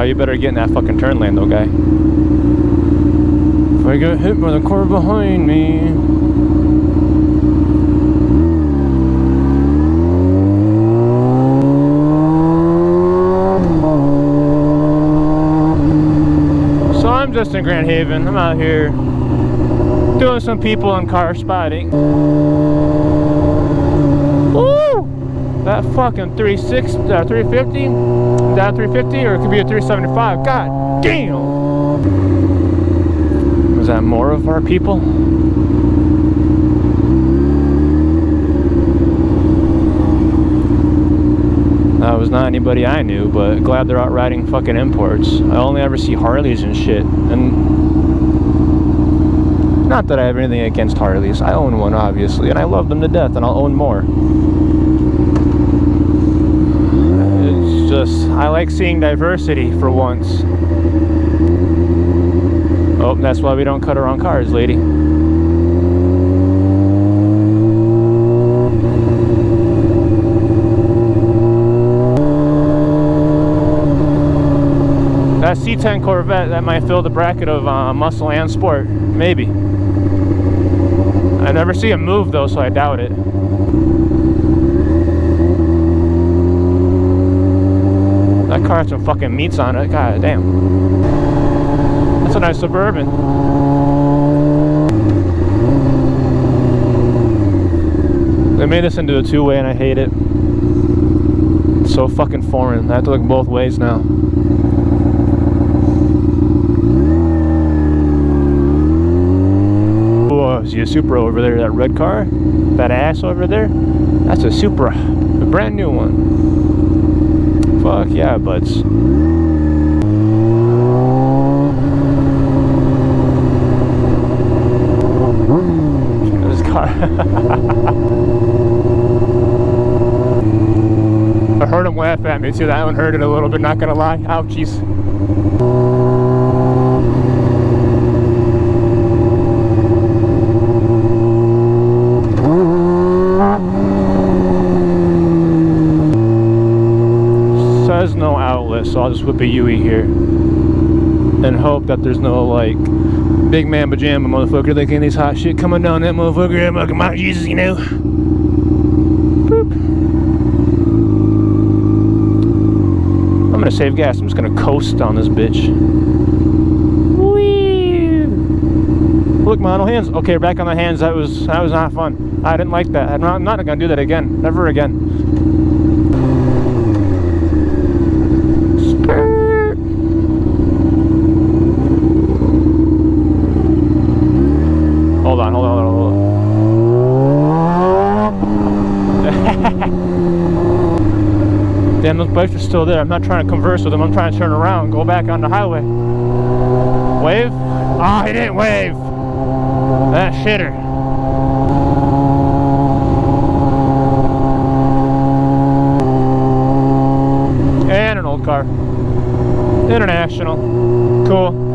you better get in that fucking turn lane though, guy. If I get hit by the car behind me. So I'm just in Grand Haven. I'm out here doing some people and car spotting. Woo! That fucking 350, that 350, or it could be a 375. God damn! Was that more of our people? That was not anybody I knew, but glad they're out riding fucking imports. I only ever see Harleys and shit, and not that I have anything against Harleys. I own one, obviously, and I love them to death, and I'll own more. It's just, I like seeing diversity for once. Oh, that's why we don't cut around cars, lady. That C10 Corvette, that might fill the bracket of muscle and sport, maybe. I never see him move though, so I doubt it. That car has some fucking meats on it. God damn. That's a nice Suburban. They made this into a two-way and I hate it. It's so fucking foreign. I have to look both ways now. See a Supra over there, that red car, that ass over there, that's a Supra, a brand new one. Fuck yeah, buds. This car. I heard him laugh at me too. That one hurt it a little bit, not gonna lie. Ouchies. No outlet, so I'll just whip a Yui here and hope that there's no like big man pajama motherfucker thinking these hot shit coming down that motherfucker. I'm like, my Jesus, you know. Boop. I'm gonna save gas. I'm just gonna coast on this bitch. Whee! Look, model hands. Okay, back on the hands. That was not fun. I didn't like that. I'm not gonna do that again. Never again. Hold on. Damn, those bikes are still there. I'm not trying to converse with them. I'm trying to turn around, go back on the highway. Wave? Ah, he didn't wave. That shitter. And an old car. International. Cool.